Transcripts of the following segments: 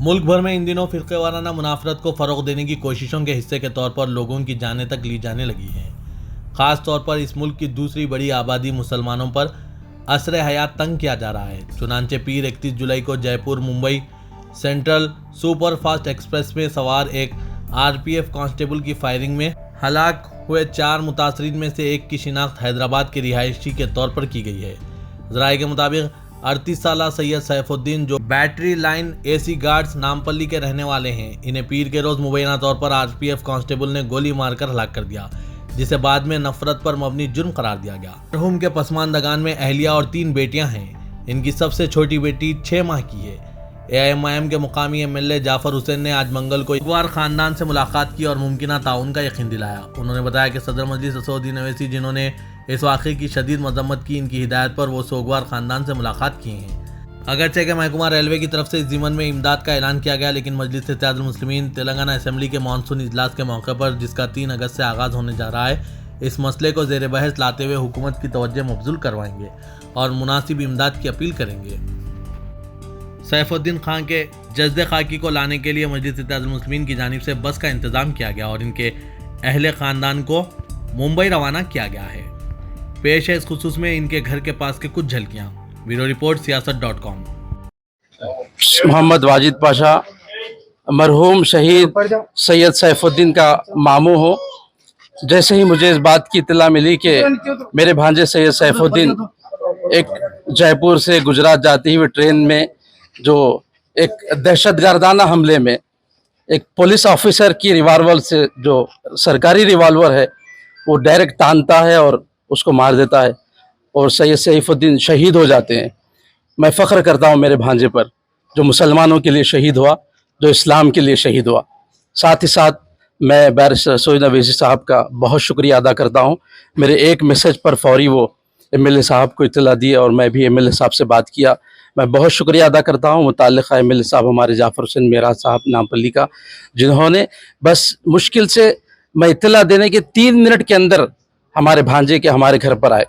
मुल्क भर में इन दिनों फिरके वाराना मुनाफरत को फ़रोग देने की कोशिशों के हिस्से के तौर पर लोगों की जानें तक ली जाने लगी हैं। ख़ास तौर पर इस मुल्क की दूसरी बड़ी आबादी मुसलमानों पर असर हयात तंग किया जा रहा है। चुनांचे पीर 31 जुलाई को Jaipur Mumbai central super fast express में सवार एक आरपीएफ कांस्टेबल की फायरिंग में हलाक हुए 4 मुतासरीन में से एक की शिनाख्त हैदराबाद के रिहायशी के तौर पर की गई है। ज़राए के मुताबिक 38 साला सैयद सैफुद्दीन, जो battery line AC guards Nampally के रहने वाले हैं, इन्हें पीर के रोज़ मुबैना तौर पर आरपीएफ कांस्टेबल ने गोली मारकर हलाक कर दिया, जिसे बाद में नफरत पर मबनी जुर्म करार दिया गया। मरहूम के पसमानदगान में अहलिया और 3 बेटियां हैं। इनकी सबसे छोटी बेटी 6 माह की है। एआईएमआईएम के मुकामी एमएलए जाफर हुसैन ने आज मंगल को सोगवार खानदान से मुलाकात की और मुमकिन ताउन का यकीन दिलाया। उन्होंने बताया कि सदर मजलिस असदुद्दीन अवैसी, जिन्होंने इस वाक़े की शदीद मजम्मत की, इनकी हिदायत पर वो सोगवार खानदान से मुलाकात किए हैं। अगरचे के महकमा रेलवे की तरफ से इस ज़िमन में इमदाद का ऐलान किया गया, लेकिन मजलिस इत्तेहादुल मुस्लिमीन तेलंगाना असम्बली के मानसून इजलास के मौके पर, जिसका 3 अगस्त से आगाज़ होने जा रहा है, इस मसले को ज़ेर बहस लाते हुए हुकूमत की तवज्जो मबज़ूल करवाएंगे और मुनासिब इमदाद की अपील करेंगे। सैफुद्दीन खान के जज्दे खाकी को लाने के लिए मजलिस इत्तेहादुल मुस्लिमीन की जानिब से बस का इंतज़ाम किया गया और इनके अहले ख़ानदान को मुंबई रवाना किया गया है। पेश है इस खुसूस में इनके घर के पास के कुछ झलकियाँ। Bureau report siyaasat.com। Mohammed Wajid Pasha, मरहूम शहीद सैयद सैफुद्दीन का मामू हो। जैसे ही मुझे इस बात की इत्तला मिली कि मेरे भांजे सैयद सैफुद्दीन एक जयपुर से गुजरात जाती हुई ट्रेन में जो एक दहशतगर्दाना हमले में एक पुलिस ऑफिसर की रिवॉल्वर से, जो सरकारी रिवॉल्वर है, वो डायरेक्ट तानता है और उसको मार देता है और सैयद सैफुद्दीन शहीद हो जाते हैं। मैं फ़ख्र करता हूँ मेरे भांजे पर, जो मुसलमानों के लिए शहीद हुआ, जो इस्लाम के लिए शहीद हुआ। साथ ही साथ मैं बैरिस्टर असदुद्दीन अवैसी साहब का बहुत शुक्रिया अदा करता हूँ। मेरे एक मैसेज पर फौरी वो एमएलए साहब को इत्तला दी और मैं भी एमएलए साहब से बात किया। मैं बहुत शुक्रिया अदा करता हूँ मुताल्लिक़ा एमएलए साहब हमारे जाफ़र हुसैन मेराज साहब नामपल्ली का, जिन्होंने बस मुश्किल से मैं इत्तला देने के 3 मिनट के अंदर हमारे भांजे के हमारे घर पर आए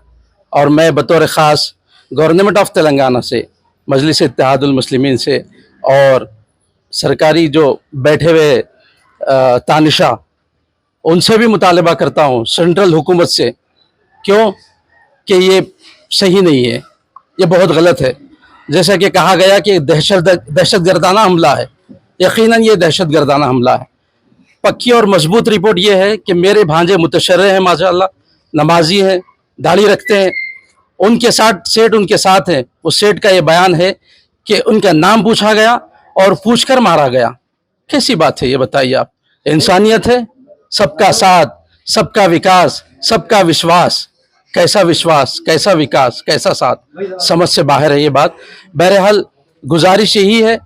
और मैं बतौर ख़ास गवर्नमेंट ऑफ तेलंगाना से, मजलिस इत्तेहादुल मुस्लिमीन से और सरकारी जो बैठे हुए तानिशा, उनसे भी मुतालबा करता हूँ सेंट्रल हुकूमत से, क्यों कि ये सही नहीं है, ये बहुत गलत है। जैसा कि कहा गया कि दहशतगर्दाना हमला है, यकीनन ये दहशतगर्दाना हमला है। पक्की और मजबूत रिपोर्ट ये है कि मेरे भांजे मुतशर्रे हैं, माशाअल्लाह, नमाजी हैं, दाढ़ी रखते हैं, उनके साथ सेठ उनके साथ हैं। उस सेठ का ये बयान है कि उनका नाम पूछा गया और पूछकर मारा गया। कैसी बात है ये बताइए आप? इंसानियत है, सबका साथ, सबका विकास, सबका विश्वास। कैसा विश्वास, कैसा विकास, कैसा साथ, समझ से बाहर है ये बात। बहरहाल गुजारिश यही है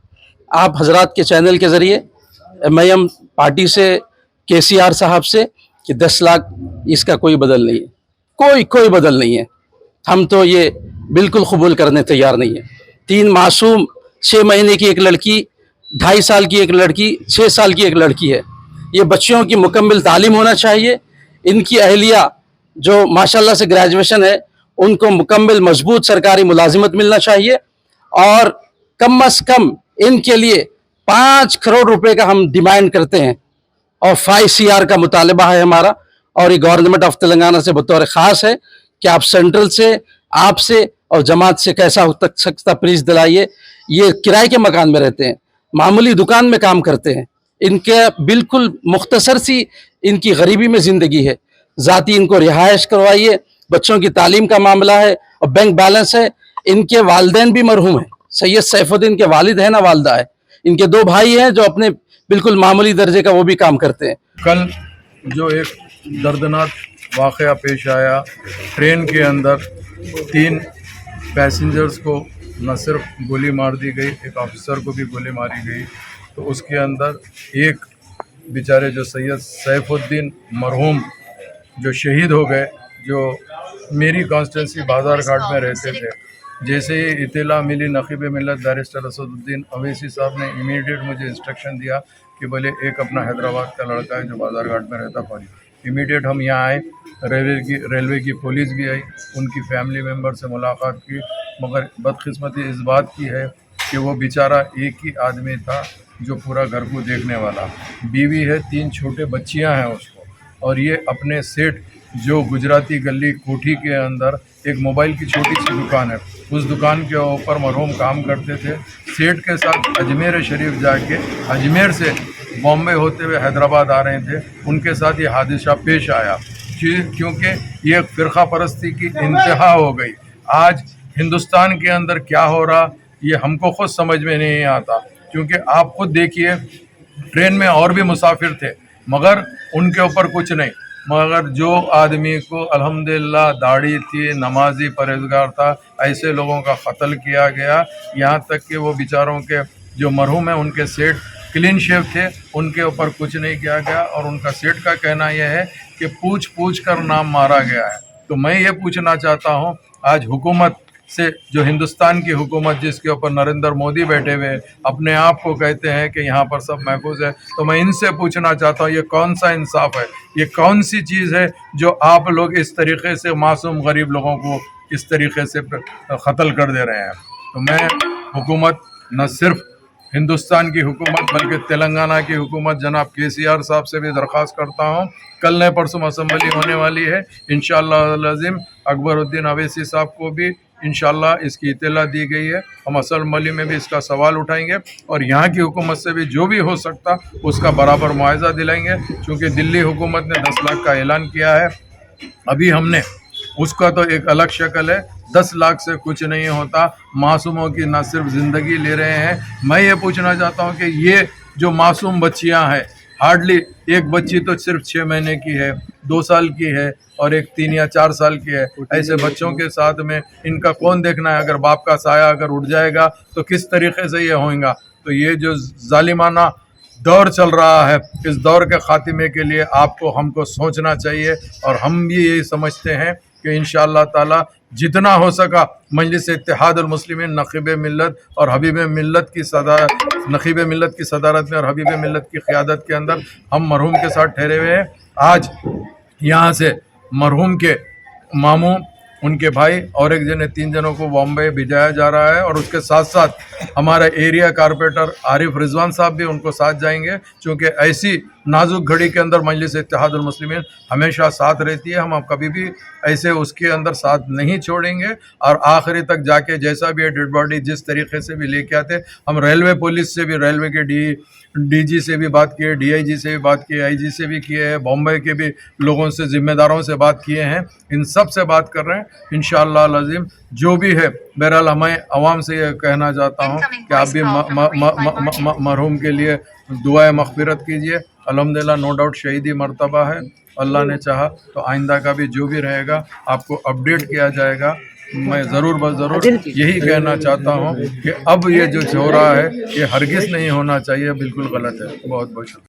आप हजरात के चैनल के ज़रिए एमआईएम पार्टी से, केसीआर साहब से, कि 10 लाख इसका कोई बदल नहीं है, कोई बदल नहीं है। हम तो ये बिल्कुल कबूल करने तैयार नहीं है। 3 मासूम, 6 महीने की एक लड़की, 2.5 साल की एक लड़की, 6 साल की एक लड़की है। ये बच्चियों की मुकम्मल तालीम होना चाहिए। इनकी अहलिया जो माशाल्लाह से ग्रेजुएशन है, उनको मुकम्मल मजबूत सरकारी मुलाजिमत मिलना चाहिए और कम अज़ कम इनके लिए 5 करोड़ रुपए का हम डिमांड करते हैं और 5 CR का मुतालबा है हमारा। और ये गवर्नमेंट ऑफ तेलंगाना से बतौर ख़ास है कि आप सेंट्रल से, आपसे और जमात से कैसा हो सकता प्लीज़ दिलाइए। ये किराए के मकान में रहते हैं, मामूली दुकान में काम करते हैं, इनके बिल्कुल मुख्तसर सी इनकी गरीबी में ज़िंदगी है। ज़ाती इनको रिहाइश करवाइए। बच्चों की तालीम का मामला है और बैंक बैलेंस है। इनके वालिदैन भी मरहूम हैं, सैयद सैफुद्दीन के वालिद हैं ना वालदा है। इनके 2 भाई हैं जो अपने बिल्कुल मामूली दर्जे का वो भी काम करते हैं। कल जो एक दर्दनाक वाक़या पेश आया, ट्रेन के अंदर 3 पैसेंजर्स को न सिर्फ गोली मार दी गई, एक ऑफिसर को भी गोली मारी गई। तो उसके अंदर एक बेचारे जो सैयद सैफुद्दीन मरहूम जो शहीद हो गए, जो मेरी कॉन्स्टिट्यूंसी बाजार घाट में रहते थे। जैसे ही इत्तला मिली, नक़ीब मिल्लत बैरिस्टर असदुद्दीन अवैसी साहब ने इमीडिएट मुझे इंस्ट्रक्शन दिया कि बोले एक अपना हैदराबाद का लड़का है जो बाजार घाट में रहता फौजी। इमीडिएट हम यहाँ आए, रेलवे की पुलिस भी आई, उनकी फैमिली मेम्बर से मुलाकात की, मगर बदकिस्मती इस बात की है کہ وہ बेचारा एक ही आदमी था जो पूरा घर को देखने वाला, बीवी है, 3 छोटे बच्चियां हैं उसको, और ये अपने सेठ जो गुजराती गली कोठी के अंदर एक मोबाइल की छोटी सी दुकान है, उस दुकान के ऊपर मरहूम काम करते थे। सेठ के साथ अजमेर शरीफ जाके अजमेर से बॉम्बे होते हुए हैदराबाद आ रहे थे, उनके साथ ये हादसा पेश आया क्योंकि ये फ़िरक़ा परस्ती की इंतहा हो गई। आज हिंदुस्तान के अंदर क्या हो रहा ये हमको खुद समझ में नहीं आता, क्योंकि आप खुद देखिए ट्रेन में और भी मुसाफिर थे मगर उनके ऊपर कुछ नहीं, मगर जो आदमी को अल्हम्दुलिल्लाह दाढ़ी थी, नमाजी परहेजगार था, ऐसे लोगों का कत्ल किया गया। यहाँ तक कि वो बेचारों के जो मरहूम हैं उनके सेठ क्लीन शेव थे, उनके ऊपर कुछ नहीं किया गया, और उनका सेठ का कहना यह है कि पूछ पूछ कर नाम मारा गया है। तो मैं ये पूछना चाहता हूँ आज हुकूमत से, जो हिंदुस्तान की हुकूमत जिसके ऊपर नरेंद्र मोदी बैठे हुए अपने आप को कहते हैं कि यहाँ पर सब महफूज है, तो मैं इनसे पूछना चाहता हूँ ये कौन सा इंसाफ है, ये कौन सी चीज़ है जो आप लोग इस तरीके से मासूम गरीब लोगों को इस तरीके से कत्ल कर दे रहे हैं। तो मैं हुकूमत, न सिर्फ हिंदुस्तान की हुकूमत बल्कि तेलंगाना की हुकूमत जनाब KCR साहब से भी दरख्वास्त करता हूँ, कल ने परसों असम्बली होने वाली है, इंशाअल्लाह अज़ीम अकबरुद्दीन अवैसी साहब को भी इंशाअल्लाह इसकी इत्तला दी गई है। हम असम्बली में भी इसका सवाल उठाएंगे और यहाँ की हुकूमत से भी जो भी हो सकता उसका बराबर मुआवजा दिलाएंगे, क्योंकि दिल्ली हुकूमत ने 10 लाख का ऐलान किया है, अभी हमने उसका तो एक अलग शक्ल है, 10 लाख से कुछ नहीं होता, मासूमों की न सिर्फ ज़िंदगी ले रहे हैं। मैं ये पूछना चाहता हूँ कि ये जो मासूम बच्चियाँ हैं, हार्डली एक बच्ची तो सिर्फ 6 महीने की है, 2 साल की है और एक 3 या 4 साल की है, ऐसे बच्चों के साथ में इनका कौन देखना है? अगर बाप का साया अगर उठ जाएगा तो किस तरीके से ये होगा? तो ये जो जालिमाना दौर चल रहा है, इस दौर के ख़ात्मे के लिए आपको हमको सोचना चाहिए, और हम भी यही समझते हैं कि इंशाअल्लाह ताला जितना हो सका मजलिस इत्तेहादुल मुस्लिमीन नक़ीब मिल्लत और हबीब मिल्लत की नक़ीब मिल्लत की सदारत में और हबीब मिल्लत की क़ियादत के अंदर हम मरहूम के साथ ठहरे हुए हैं। आज यहाँ से मरहूम के मामू, उनके भाई और एक जने 3 जनों को बॉम्बे भिजाया जा रहा है, और उसके साथ साथ हमारा एरिया कारपोरेटर आरिफ रिजवान साहब भी उनको साथ जाएंगे, क्योंकि ऐसी नाजुक घड़ी के अंदर मजलिस इत्तेहादुल मुस्लिमीन हमेशा साथ रहती है। हम कभी भी ऐसे उसके अंदर साथ नहीं छोड़ेंगे, और आखिरी तक जाके जैसा भी है डेड बॉडी जिस तरीके से भी लेके आते, हम रेलवे पुलिस से भी, रेलवे के DG से भी बात किए, DIG से भी बात किए, IG से भी किए हैं, बॉम्बे के भी लोगों से, ज़िम्मेदारों से बात किए हैं, इन सब से बात कर रहे हैं। इंशाअल्लाह अज़ीम जो भी है, बहरहाल मैं अवाम से ये कहना चाहता हूँ कि आप भी मरहूम के लिए दुआए मग़फ़िरत कीजिए। अल्हम्दुलिल्लाह नो डाउट शहीदी मर्तबा है, अल्लाह ने चाहा तो आइंदा का भी जो भी रहेगा आपको अपडेट किया जाएगा। मैं ज़रूर बस ज़रूर यही कहना चाहता हूँ कि अब ये जो हो रहा है ये हरगिज़ नहीं होना चाहिए, बिल्कुल गलत है। बहुत बहुत शुक्रिया।